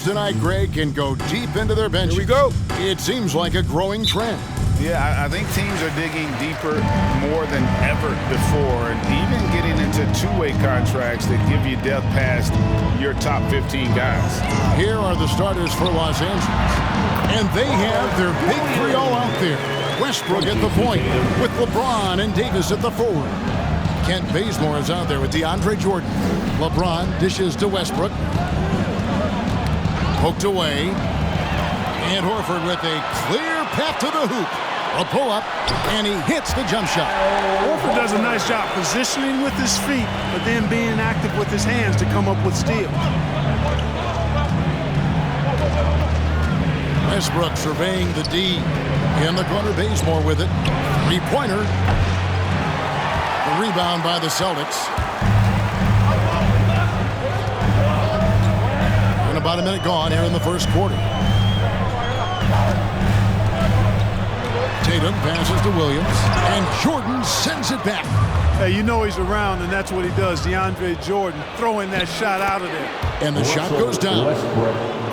tonight, Greg, can go deep into their benches. Here we go. It seems like a growing trend. Yeah, I think teams are digging deeper more than ever before, and even getting into two-way contracts that give you depth past your top 15 guys. Here are the starters for Los Angeles, and they have their big three all out there. Westbrook at the point with LeBron and Davis at the forward. Kent Bazemore is out there with DeAndre Jordan. LeBron dishes to Westbrook. Poked away. And Horford with a clear path to the hoop. A pull-up, and he hits the jump shot. Horford does a nice job positioning with his feet, but then being active with his hands to come up with steals. Westbrook surveying the D. In the corner, Bazemore with it. Three-pointer. The rebound by the Celtics. And about a minute gone here in the first quarter. Tatum passes to Williams, and Jordan sends it back. Hey, you know he's around, and that's what he does. DeAndre Jordan throwing that shot out of there. And the shot goes down.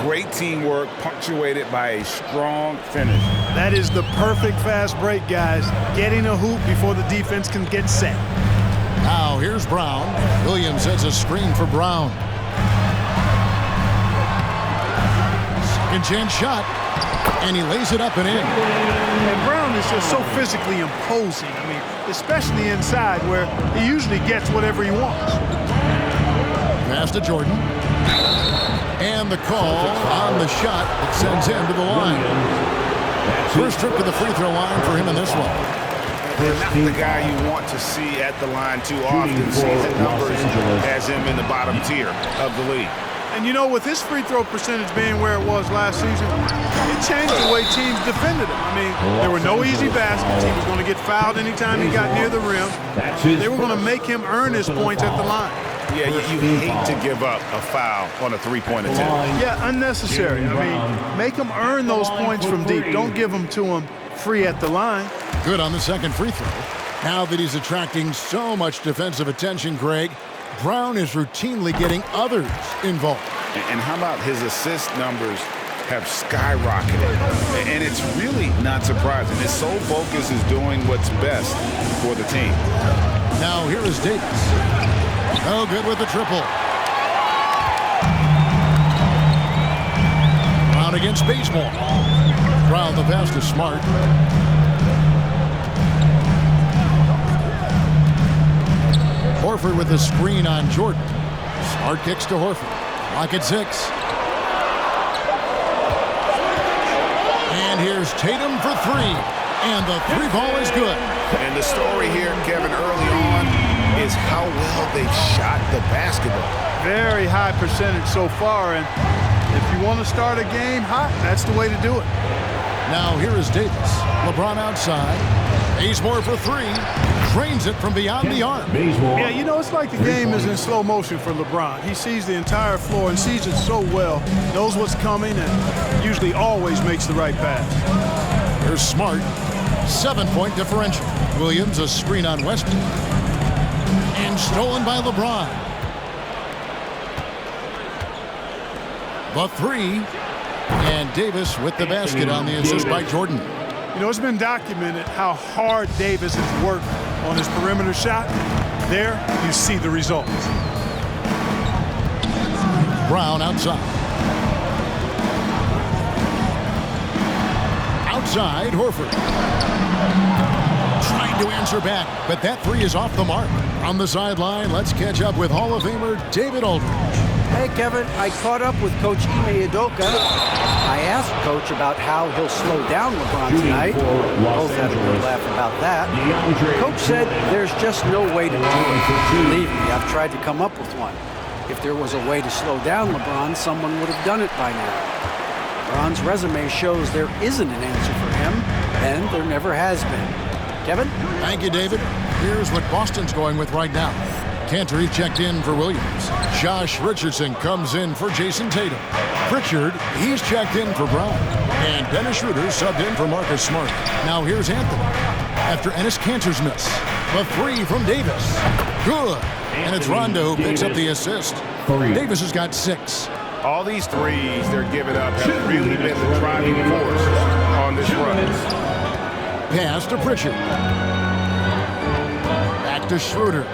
Great teamwork punctuated by a strong finish. That is the perfect fast break, guys. Getting a hoop before the defense can get set. Now here's Brown. Williams sets a screen for Brown. Second chance shot. And he lays it up and in. And Brown is just so physically imposing. I mean, especially inside where he usually gets whatever he wants. Pass to Jordan. And the call on the shot that sends him to the line. First trip to the free throw line for him in this one. Not the guy you want to see at the line too often. Season numbers has him in the bottom tier of the league. And you know, with his free throw percentage being where it was last season, it changed the way teams defended him. I mean, there were no easy baskets. He was going to get fouled anytime he got near the rim. They were going to make him earn his points at the line. Yeah, you hate to give up a foul on a three-point attempt. Yeah, unnecessary. I mean, make him earn those points from deep. Don't give them to him free at the line. Good on the second free throw. Now that he's attracting so much defensive attention, Greg, Brown is routinely getting others involved. And how about his assist numbers have skyrocketed? And it's really not surprising. His sole focus is doing what's best for the team. Now here is Davis. Oh, good with the triple. Brown against Bazemore. Brown the pass to Smart. Horford with the screen on Jordan. Smart kicks to Horford. Lock at 6. And here's Tatum for 3. And the three ball is good. And the story here, Kevin, early on is how well they've shot the basketball. Very high percentage so far. And if you want to start a game hot, that's the way to do it. Now here is Davis. LeBron outside. Bazemore for 3. Drains it from beyond the arc. Yeah, you know, it's like the game is in slow motion for LeBron. He sees the entire floor and sees it so well, knows what's coming, and usually always makes the right pass. Here's Smart. 7-point differential. Williams a screen on Westbrook. And stolen by LeBron. The 3. And Davis with the basket on the assist by Jordan. You know, it's been documented how hard Davis has worked on his perimeter shot. There, you see the results. Brown outside. Outside, Horford. Trying to answer back, but that 3 is off the mark. On the sideline, let's catch up with Hall of Famer David Aldridge. Hey, Kevin, I caught up with Coach Ime Udoka. I asked Coach about how he'll slow down LeBron tonight. Both had a good laugh about that. Coach said there's just no way to do it. Believe me, I've tried to come up with one. If there was a way to slow down LeBron, someone would have done it by now. LeBron's resume shows there isn't an answer for him, and there never has been. Kevin? Thank you, David. Here's what Boston's going with right now. Cantor checked in for Williams. Josh Richardson comes in for Jason Tatum. Pritchard, he's checked in for Brown. And Dennis Schroeder subbed in for Marcus Smart. Now here's Anthony. After Enes Kanter's miss. The 3 from Davis. Good. And it's Rondo who picks up the assist. Davis has got 6. All these threes they're giving up have really been the driving force on this run. Pass to Pritchard. Back to Schroeder.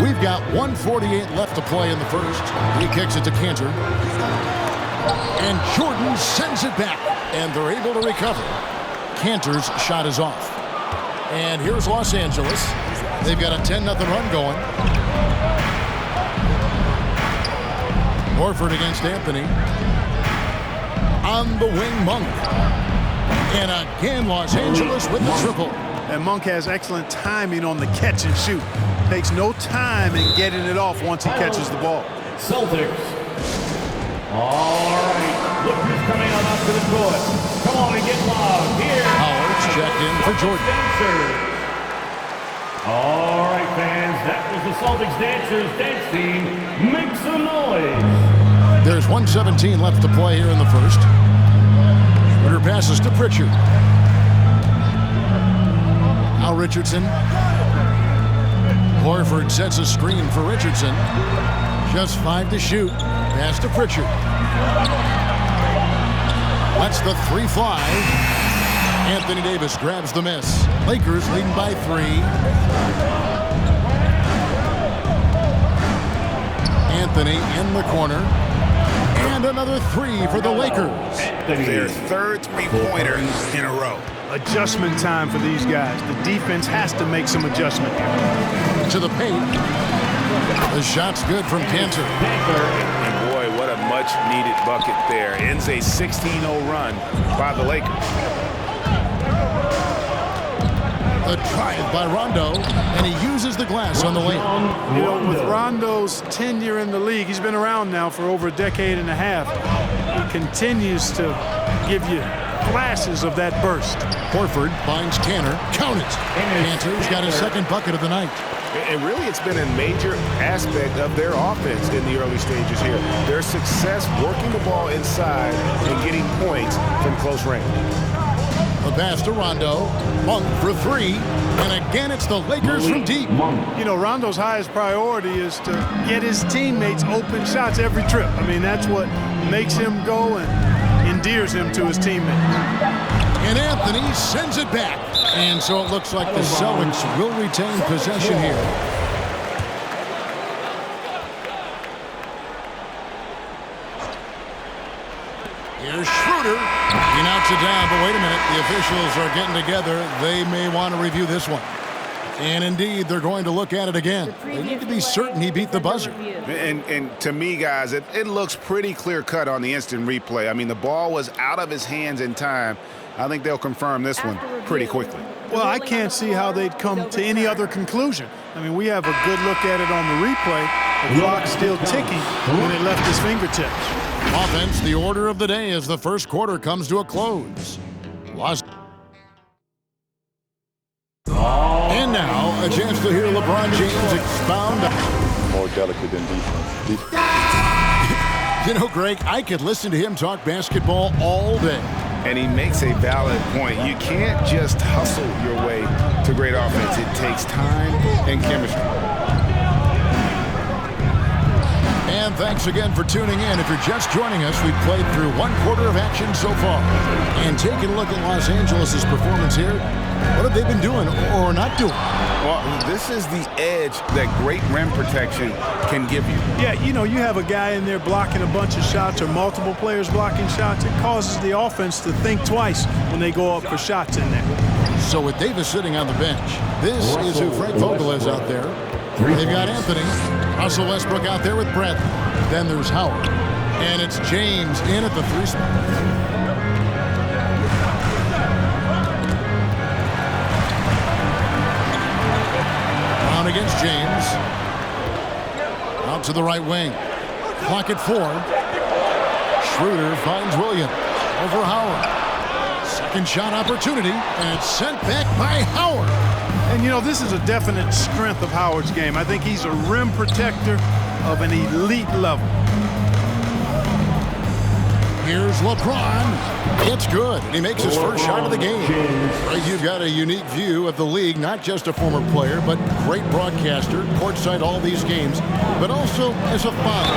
We've got 1:48 left to play in the first. He kicks it to Cantor. And Jordan sends it back. And they're able to recover. Cantor's shot is off. And here's Los Angeles. They've got a 10-0 run going. Horford against Anthony. On the wing, Monk. And again, Los Angeles with the triple. And Monk has excellent timing on the catch and shoot. Takes no time in getting it off once he catches the ball. Celtics. All right. Look who's coming on up to the court. Come on and get loud. Here. Howard's checked in for Jordan. Dancers. All right, fans. That was the Celtics Dancers dance team. Make some noise. There's 1:17 left to play here in the first. Schroeder passes to Pritchard. Now Richardson. Horford sets a screen for Richardson. Just 5 to shoot. Pass to Pritchard. Lets the 3 fly. Anthony Davis grabs the miss. Lakers leading by 3. Anthony in the corner. And another 3 for the Lakers. Their third three-pointer in a row. Adjustment time for these guys. The defense has to make some adjustment here. To the paint. The shot's good from Cantor. And boy, what a much-needed bucket there. Ends a 16-0 run by the Lakers. The drive by Rondo, and he uses the glass on the layup. You know, with Rondo's tenure in the league, he's been around now for over a decade and a half. He continues to give you flashes of that burst. Horford finds Cantor. Count it. Cantor's got his second bucket of the night. And really, it's been a major aspect of their offense in the early stages here. Their success working the ball inside and getting points from close range. The pass to Rondo. Monk for 3. And again, it's the Lakers from deep. You know, Rondo's highest priority is to get his teammates open shots every trip. I mean, that's what makes him go and endears him to his teammates. And Anthony sends it back. And so it looks like the Celtics will retain possession here. Here's Schroeder. He knocks it down, but wait a minute. The officials are getting together. They may want to review this one. And indeed, they're going to look at it again. They need to be certain he beat the buzzer. And to me, guys, it looks pretty clear-cut on the instant replay. I mean, the ball was out of his hands in time. I think they'll confirm this one pretty quickly. Well, I can't see how they'd come to any other conclusion. I mean, we have a good look at it on the replay. The clock's still ticking when it left his fingertips. Offense, the order of the day as the first quarter comes to a close. And now, a chance to hear LeBron James expound. More delicate than defense. You know, Greg, I could listen to him talk basketball all day. And he makes a valid point. You can't just hustle your way to great offense. It takes time and chemistry. And thanks again for tuning in. If you're just joining us, we've played through one quarter of action so far. And taking a look at Los Angeles' performance here, what have they been doing or not doing? Well, this is the edge that great rim protection can give you. Yeah, you know, you have a guy in there blocking a bunch of shots or multiple players blocking shots. It causes the offense to think twice when they go up for shots in there. So with Davis sitting on the bench, this is who Frank Vogel is out there. They've got Anthony, Russell Westbrook out there with Brett. Then there's Howard. And it's James in at the 3 spot. Brown against James. Out to the right wing. Clock at 4. Schroeder finds Williams. Over Howard. Second shot opportunity. And it's sent back by Howard. And, you know, this is a definite strength of Howard's game. I think he's a rim protector of an elite level. Here's LeBron. It's good. He makes his first shot of the game. You've got a unique view of the league, not just a former player, but great broadcaster, courtside all these games, but also as a father.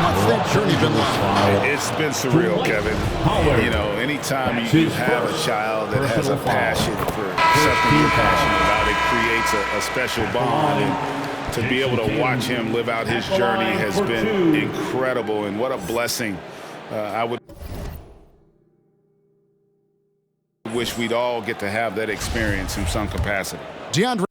What's that journey been like? It's been surreal, Kevin. You know, anytime you have a child that has a passion for something you're passionate about, it creates a special bond. And to be able to watch him live out his journey has been incredible. And what a blessing. I would wish we'd all get to have that experience in some capacity. DeAndre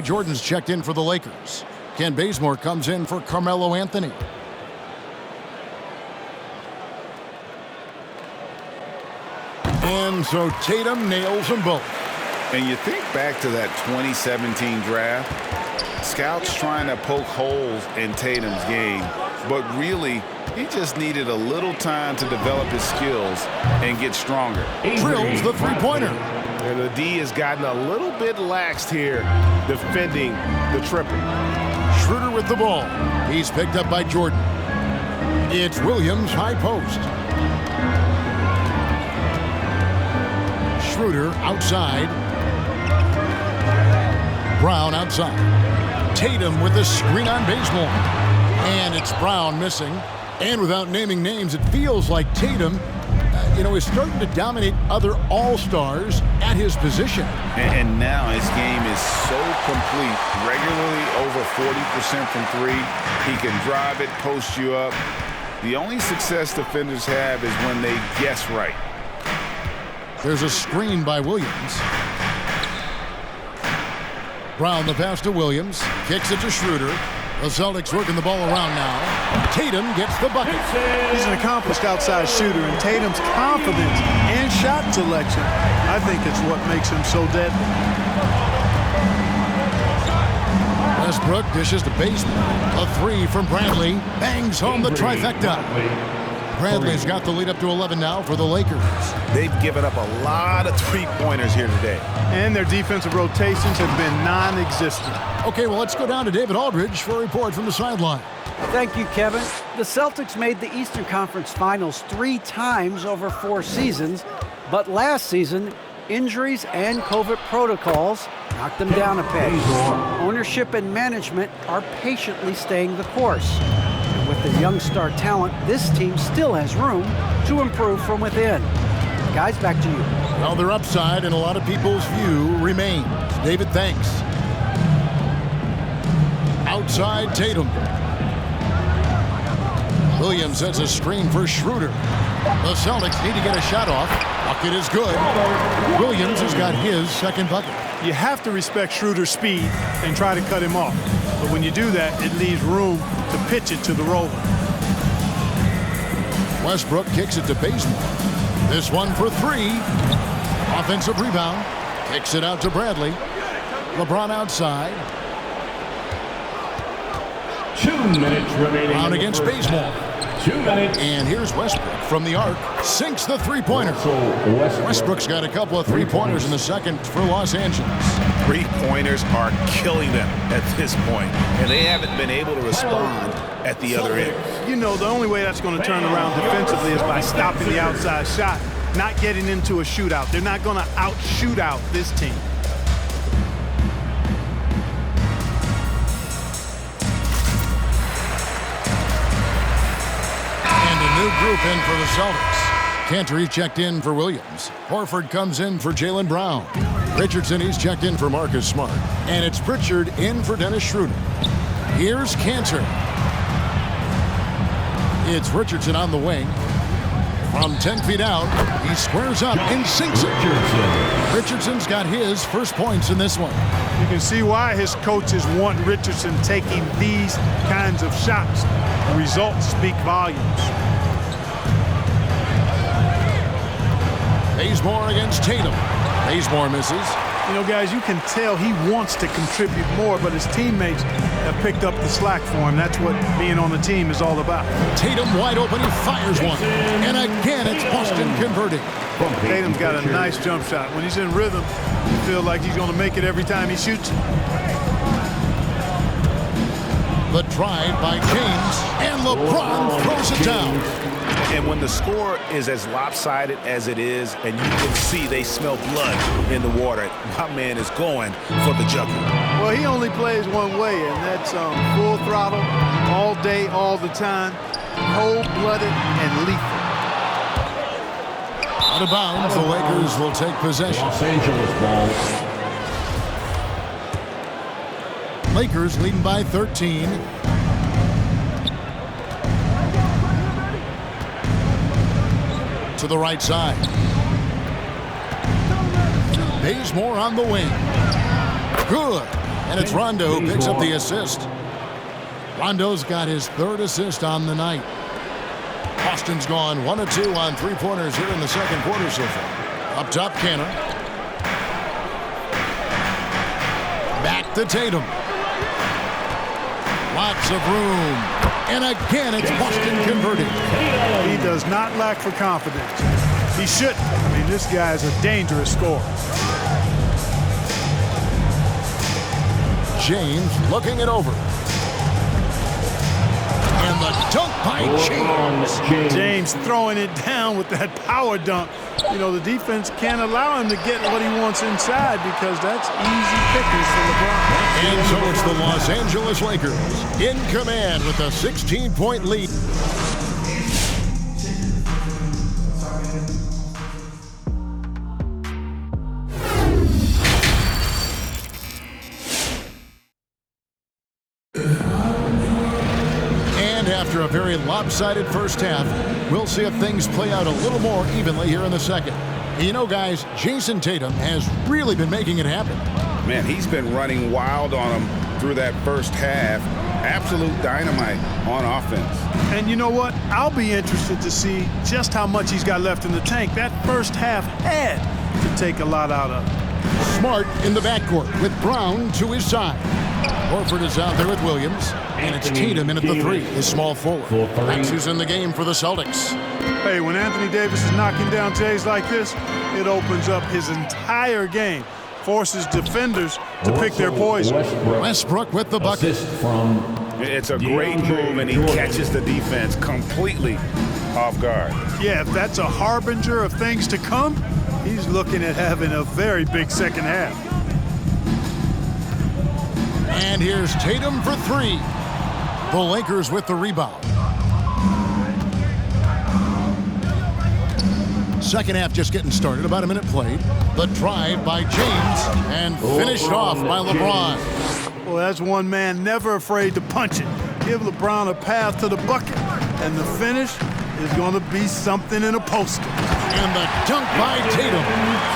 Jordan's checked in for the Lakers. Ken Bazemore comes in for Carmelo Anthony. And so Tatum nails them both. And you think back to that 2017 draft, scouts trying to poke holes in Tatum's game, but really, he just needed a little time to develop his skills and get stronger. Drills the three-pointer. And the D has gotten a little bit laxed here defending the triple. Schroeder with the ball. He's picked up by Jordan. It's Williams, high post. Schroeder outside. Brown outside. Tatum with the screen on Bazemore. And it's Brown missing. And without naming names, it feels like Tatum, is starting to dominate other all-stars at his position. And now his game is so complete, regularly over 40% from three. He can drive it, post you up. The only success defenders have is when they guess right. There's a screen by Williams. Brown the pass to Williams. Kicks it to Schroeder. The Celtics working the ball around now. Tatum gets the bucket. He's an accomplished outside shooter, and Tatum's confidence and shot selection, I think it's what makes him so deadly. Westbrook dishes to Bazemore. A three from Bradley. Bangs home the trifecta. Bradley's got the lead up to 11 now for the Lakers. They've given up a lot of three-pointers here today. And their defensive rotations have been non-existent. Okay, well, let's go down to David Aldridge for a report from the sideline. Thank you, Kevin. The Celtics made the Eastern Conference Finals 3 times over 4 seasons, but last season, injuries and COVID protocols knocked them down a peg. Ownership and management are patiently staying the course. And with the young star talent, this team still has room to improve from within. Guys, back to you. Well, their upside in a lot of people's view remains. David, thanks. Outside Tatum. Williams sets a screen for Schroeder. The Celtics need to get a shot off. Bucket is good. Williams has got his second bucket. You have to respect Schroeder's speed and try to cut him off. But when you do that, it leaves room to pitch it to the roller. Westbrook kicks it to Bazemore. This one for 3. Offensive rebound. Kicks it out to Bradley. LeBron outside. 2 minutes remaining. Brown against Bazemore. 2 minutes. And here's Westbrook from the arc. Sinks the three-pointer. Westbrook's got a couple of three-pointers in the second for Los Angeles. Three-pointers are killing them at this point, and they haven't been able to respond at the other end. You know, the only way that's going to turn around defensively is by stopping the outside shot, not getting into a shootout. They're not going to out-shoot out this team. New group in for the Celtics. Cantor checked in for Williams. Horford comes in for Jaylen Brown. Richardson, he's checked in for Marcus Smart. And it's Pritchard in for Dennis Schroeder. Here's Cantor. It's Richardson on the wing. From 10 feet out, he squares up and sinks it. Richardson's got his first points in this one. You can see why his coaches want Richardson taking these kinds of shots. The results speak volumes. Bazemore against Tatum. Bazemore misses. You know, guys, you can tell he wants to contribute more, but his teammates have picked up the slack for him. That's what being on the team is all about. Tatum wide open, he fires one. And again, it's Boston converting. Tatum's got a nice jump shot. When he's in rhythm, you feel like he's going to make it every time he shoots. The drive by James, and LeBron throws it down. And when the score is as lopsided as it is, and you can see they smell blood in the water, my man is going for the jugular. Well, he only plays one way, and that's full throttle, all day, all the time, cold-blooded and lethal. Out of bounds, the Lakers will take possession. Los Angeles ball. Lakers leading by 13. To the right side. Bazemore on the wing. Good. And it's Rondo who picks up the assist. Rondo's got his third assist on the night. Boston's gone 1 of 2 on three-pointers here in the second quarter so far. Up top, Canner. Back to Tatum. Lots of room. And again, it's Boston converting. He does not lack for confidence. He shouldn't. I mean, this guy is a dangerous scorer. James looking it over. And the dunk by James. James throwing it down with that power dunk. You know, the defense can't allow him to get what he wants inside because that's easy pickings for LeBron. And so it's the Los Angeles Lakers in command with a 16-point lead. After a very lopsided first half, we'll see if things play out a little more evenly here in the second. You know, guys, Jason Tatum has really been making it happen. Man, he's been running wild on him through that first half. Absolute dynamite on offense. And you know what? I'll be interested to see just how much he's got left in the tank. That first half had to take a lot out of him. Smart in the backcourt with Brown to his side. Horford is out there with Williams, and it's Tatum in at the three, his small forward. That's who's in the game for the Celtics. Hey, when Anthony Davis is knocking down Jays like this, it opens up his entire game, forces defenders to pick their poison. Westbrook with the bucket. It's a great move, and he catches the defense completely off guard. Yeah, if that's a harbinger of things to come, he's looking at having a very big second half. And here's Tatum for three. The Lakers with the rebound. Second half just getting started, about a minute played. The drive by James and finished off by LeBron. Well, that's one man never afraid to punch it. Give LeBron a path to the bucket, and the finish is going to be something in a poster. And the dunk by Tatum.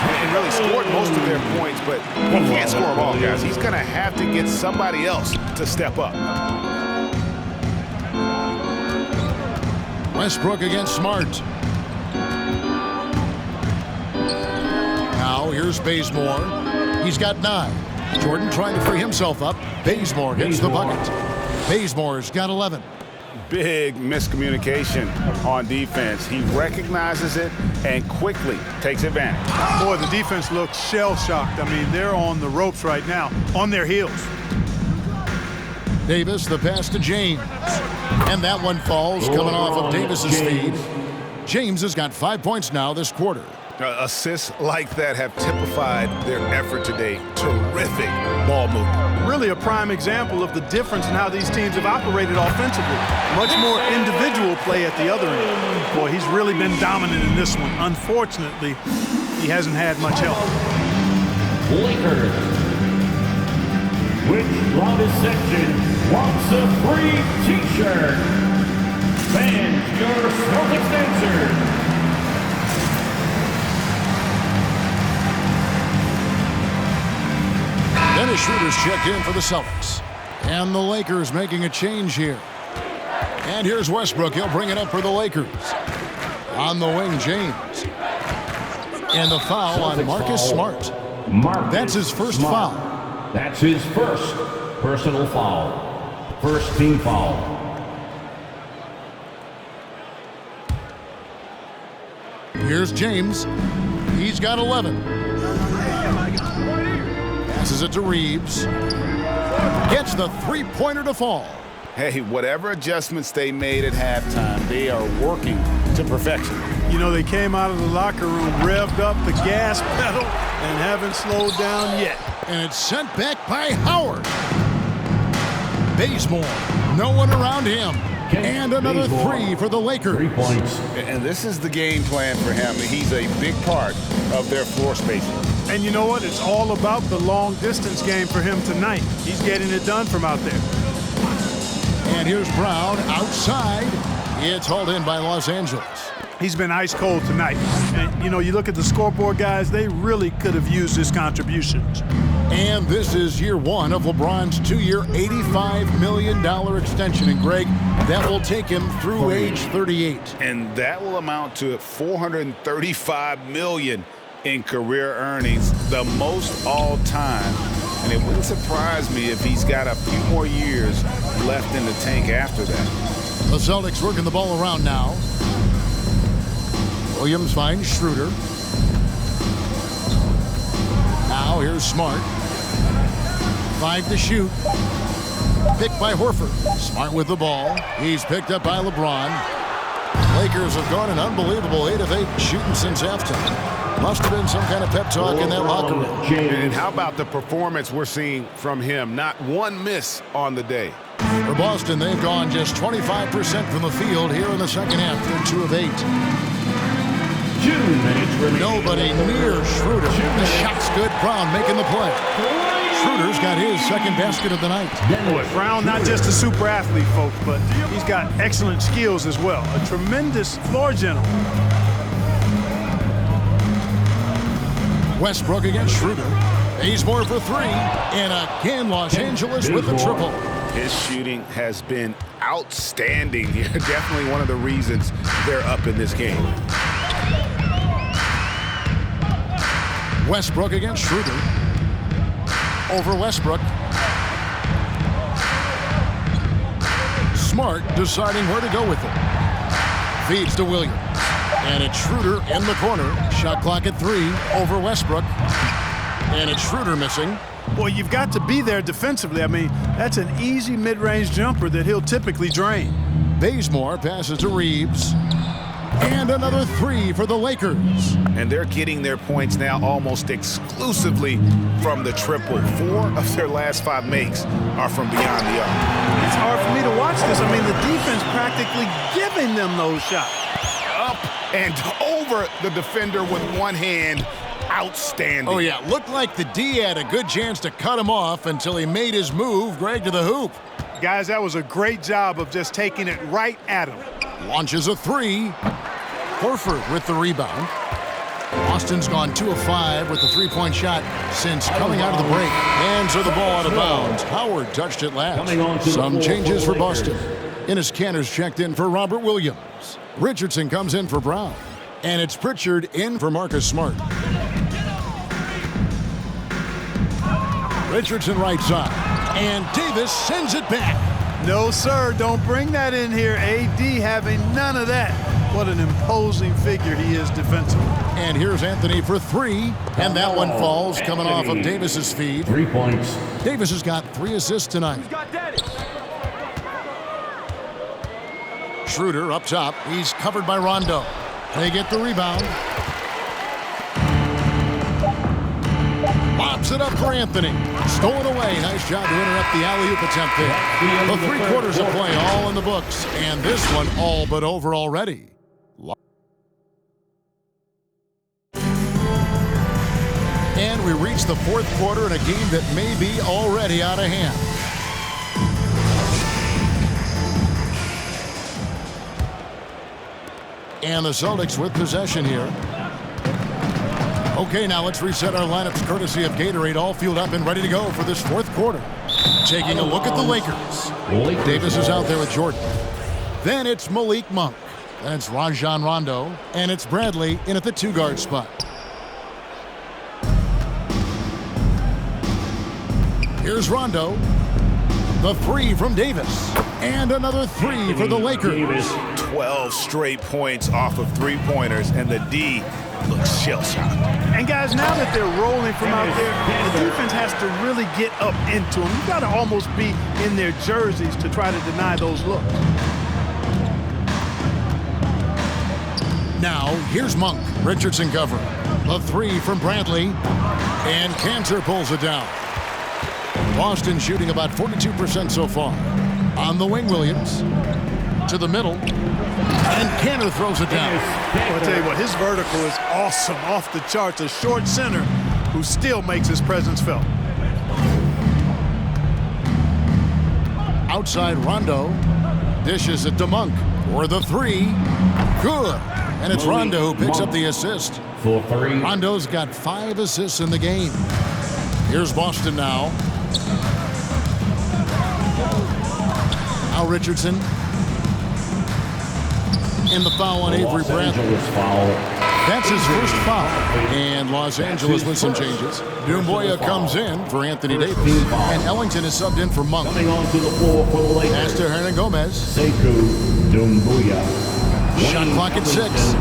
He really scored most of their points, but he can't score them all, guys. He's going to have to get somebody else to step up. Westbrook against Smart. Now here's Bazemore. He's got 9. Jordan trying to free himself up. Bazemore gets the bucket. Bazemore's got 11. Big miscommunication on defense. He recognizes it and quickly takes advantage. Boy, the defense looks shell-shocked. I mean, they're on the ropes right now, on their heels. Davis, the pass to James. And that one falls, coming off of Davis's feed. James has got 5 points now this quarter. Assists like that have typified their effort today. Terrific ball movement. Really a prime example of the difference in how these teams have operated offensively. Much more individual play at the other end. Boy, he's really been dominant in this one. Unfortunately, he hasn't had much help. Lakers. Which loudest section wants a free t-shirt? Fans, your Celtics answer. Dennis Schroeder's checked in for the Celtics. And the Lakers making a change here. And here's Westbrook. He'll bring it up for the Lakers. On the wing, James. And the foul on Marcus Smart. That's his first foul. That's his first personal foul. First team foul. Here's James. He's got 11. Passes it to Reeves. Gets the three-pointer to fall. Hey, whatever adjustments they made at halftime, they are working to perfection. You know, they came out of the locker room, revved up the gas pedal, and haven't slowed down yet. And it's sent back by Howard. Bazemore, no one around him. And another three for the Lakers. 3 points. And this is the game plan for him. He's a big part of their floor spacing. And you know what? It's all about the long distance game for him tonight. He's getting it done from out there. And here's Brown outside. It's hauled in by Los Angeles. He's been ice cold tonight. And, you know, you look at the scoreboard, guys, they really could have used his contributions. And this is year one of LeBron's 2-year, $85 million extension. And, Greg, that will take him through age 38. And that will amount to $435 million in career earnings, the most all time. And it wouldn't surprise me if he's got a few more years left in the tank after that. The Celtics working the ball around now. Williams finds Schroeder. Now here's Smart. 5 to shoot. Picked by Horford. Smart with the ball. He's picked up by LeBron. Lakers have gone an unbelievable 8 of 8 shooting since halftime. Must have been some kind of pep talk in that locker room. And how about the performance we're seeing from him? Not one miss on the day. For Boston, they've gone just 25% from the field here in the second half. They're 2 of 8. 2 minutes remaining. Nobody near Schroeder. The shot's good. Brown making the play. Schroeder's got his second basket of the night. Boy, Brown, not just a super athlete, folks, but he's got excellent skills as well. A tremendous floor general. Westbrook against Schroeder. Bazemore for 3. And again, Los Angeles with the triple. His shooting has been outstanding here. Definitely one of the reasons they're up in this game. Westbrook against Schroeder. Over Westbrook. Smart deciding where to go with it. Feeds to Williams. And it's Schroeder in the corner. Shot clock at 3 over Westbrook. And it's Schroeder missing. Boy, you've got to be there defensively. I mean, that's an easy mid-range jumper that he'll typically drain. Bazemore passes to Reeves. And another 3 for the Lakers. And they're getting their points now almost exclusively from the triple. 4 of their last 5 makes are from beyond the arc. It's hard for me to watch this. I mean, the defense practically giving them those shots. Up and over the defender with one hand. Outstanding. Oh, yeah. Looked like the D had a good chance to cut him off until he made his move, Greg, to the hoop. Guys, that was a great job of just taking it right at him. Launches a 3. Horford with the rebound. Boston's gone 2 of 5 with the 3-point shot since coming out of the break. Hands of the ball out of bounds. Howard touched it last. Some changes for Boston. Enes Kanter's checked in for Robert Williams. Richardson comes in for Brown. And it's Pritchard in for Marcus Smart. Richardson right side. And Davis sends it back. No, sir, don't bring that in here. AD having none of that. What an imposing figure he is defensively. And here's Anthony for 3. And that one falls coming off of Davis's feed. 3 points. Davis has got 3 assists tonight. Schroeder up top. He's covered by Rondo. They get the rebound. Lobs it up for Anthony. Stolen away. Nice job to interrupt the alley-oop attempt there. The 3 quarters of play all in the books. And this one all but over already. And we reach the 4th quarter in a game that may be already out of hand. And the Celtics with possession here. Okay, now let's reset our lineups courtesy of Gatorade, all fueled up and ready to go for this 4th quarter. Taking a look at the Lakers. Davis is out there with Jordan. Then it's Malik Monk. Then it's Rajon Rondo. And it's Bradley in at the 2-guard spot. Here's Rondo. The 3 from Davis. And another 3 for the Lakers. 12 straight points off of 3-pointers, and the D looks shell-shocked. And guys, now that they're rolling from out there, the defense has to really get up into them. You got to almost be in their jerseys to try to deny those looks. Now, here's Monk. Richardson cover. The three from Bradley. And Cantor pulls it down. Boston shooting about 42% so far. On the wing, Williams. To the middle. And Cantor throws it down. Well, I'll tell you what, his vertical is awesome, off the charts. A short center who still makes his presence felt. Outside Rondo. Dishes it to Monk. For the three. Good. And it's Rondo who picks up the assist. For three. Rondo's got 5 assists in the game. Here's Boston now. Now Richardson. In the foul on Avery Bradley. That's his first foul. And Los Angeles with some changes. Dumboya comes in for Anthony Davis. And Ellington is subbed in for Monk. Coming onto the floor for the Lakers. Pass to Hernan Gomez. Sekou Doumbouya. Shot clock at 6.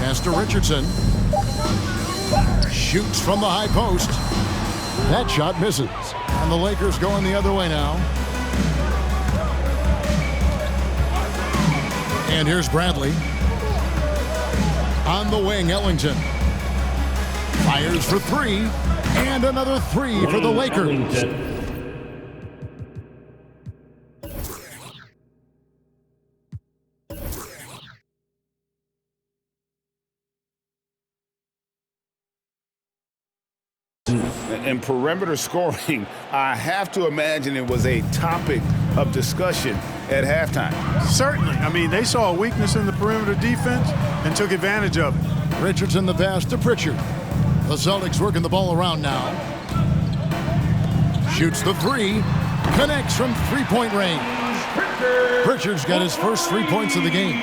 Pass to Richardson. Shoots from the high post. That shot misses. And the Lakers going the other way now. And here's Bradley. On the wing, Ellington. Fires for 3. And another 3 for the Lakers. And perimeter scoring, I have to imagine it was a topic of discussion at halftime. Certainly. I mean, they saw a weakness in the perimeter defense and took advantage of it. Richardson the pass to Pritchard. The Celtics working the ball around now. Shoots the 3. Connects from three-point range. Pritchard's got his first 3 points of the game.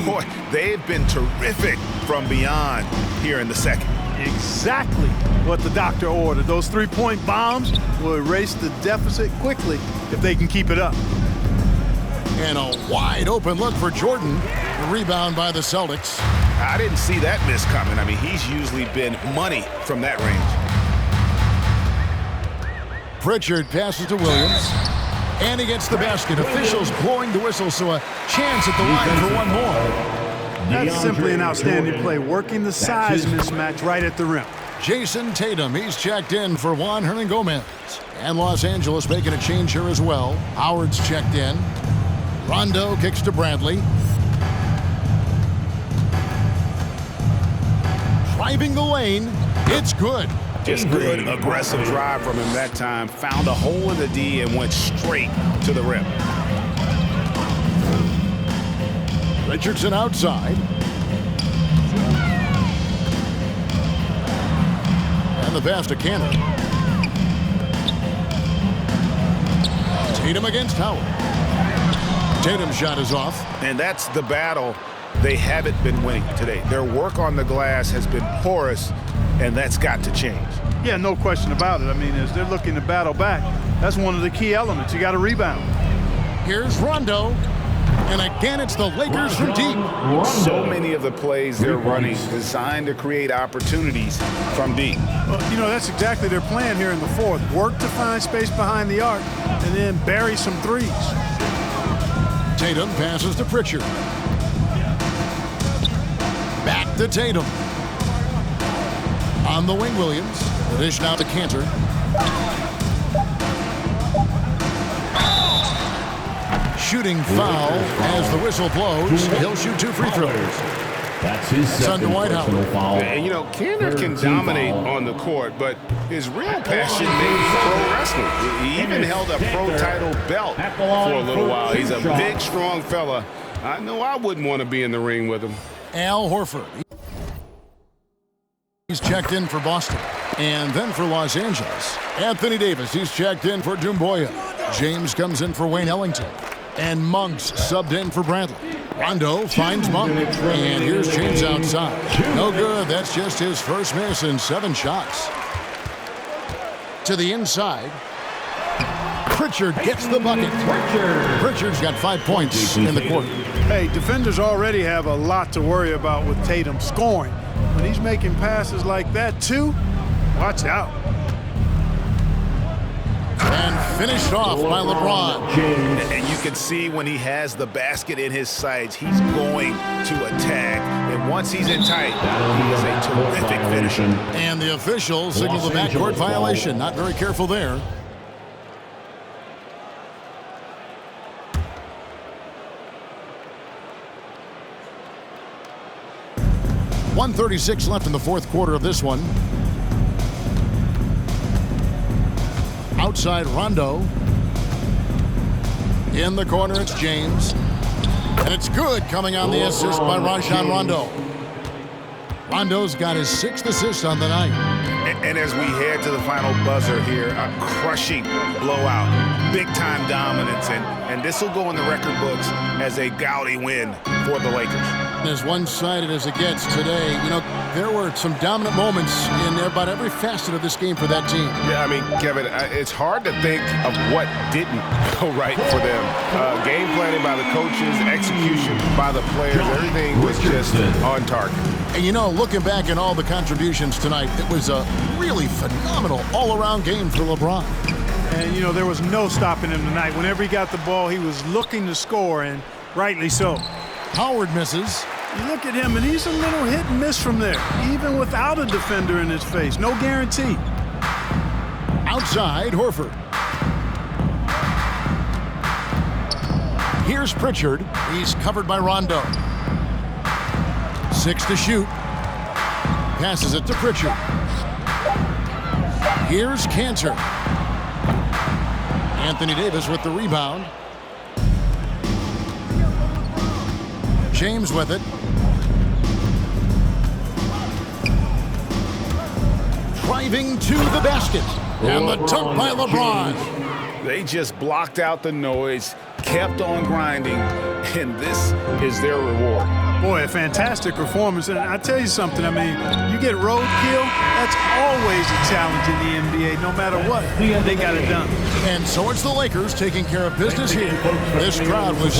Boy, they've been terrific from beyond here in the second. Exactly what the doctor ordered. Those 3-point bombs will erase the deficit quickly if they can keep it up. And a wide open look for Jordan. The rebound by the Celtics. I didn't see that miss coming. I mean, he's usually been money from that range. Pritchard passes to Williams. And he gets the basket. Officials blowing the whistle, so a chance at the line for one more. That's simply an outstanding play, working the size mismatch right at the rim. Jason Tatum, he's checked in for Juan Hernan Gomez. And Los Angeles making a change here as well. Howard's checked in. Rondo kicks to Bradley. Driving the lane. It's good. Just good, aggressive drive from him that time. Found a hole in the D and went straight to the rim. Richardson outside. And the pass to Cantor. Tatum against Howard. Tatum's shot is off. And that's the battle they haven't been winning today. Their work on the glass has been porous, and that's got to change. Yeah, no question about it. I mean, as they're looking to battle back, that's one of the key elements. You got to rebound. Here's Rondo. And again, it's the Lakers from deep. So many of the plays they're running designed to create opportunities from deep. Well, you know, that's exactly their plan here in the fourth. Work to find space behind the arc and then bury some threes. Tatum passes to Pritchard. Back to Tatum. On the wing, Williams. The dish now to Cantor. Shooting foul as the whistle blows. He'll shoot 2 free throws. That's his second personal foul. And, you know, Cantor can dominate on the court, but his real passion may be pro wrestling. He even held a pro title belt for a little while. He's a big, strong fella. I know I wouldn't want to be in the ring with him. Al Horford. He's checked in for Boston. And then for Los Angeles, Anthony Davis. He's checked in for Dumboya. James comes in for Wayne Ellington. And Monk's subbed in for Bradley. Rondo finds Monk. And here's James outside. No good. That's just his first miss in 7 shots. To the inside. Pritchard gets the bucket. Pritchard's got 5 points in the quarter. Hey, defenders already have a lot to worry about with Tatum scoring. When he's making passes like that, too, watch out. And finished off by LeBron. And you can see when he has the basket in his sights, he's going to attack. And once he's in tight, he is a terrific finisher. And the official signaled the backcourt violation. Not very careful there. .136 left in the fourth quarter of this one. Outside Rondo. In the corner, it's James. And it's good, coming on the assist by Rajon Rondo. Rondo's got his 6th assist on the night. And as we head to the final buzzer here, a crushing blowout, big-time dominance, and this will go in the record books as a gaudy win for the Lakers. As one-sided as it gets today, you know, there were some dominant moments in about every facet of this game for that team. Yeah, I mean, Kevin, it's hard to think of what didn't go right for them. Game planning by the coaches, execution by the players, everything was just on target. And you know, looking back at all the contributions tonight, it was a really phenomenal all-around game for LeBron. And, you know, there was no stopping him tonight. Whenever he got the ball, he was looking to score, and rightly so. Howard misses. You look at him, and he's a little hit and miss from there, even without a defender in his face. No guarantee. Outside, Horford. Here's Pritchard. He's covered by Rondo. 6 to shoot. Passes it to Pritchard. Here's Cantor. Anthony Davis with the rebound. James with it. Driving to the basket. And the dunk by LeBron. They just blocked out the noise, kept on grinding, and this is their reward. Boy, a fantastic performance. And I tell you something, I mean, you get roadkill, that's always a challenge in the NBA. No matter what, they got it done. And so it's the Lakers taking care of business here. This crowd was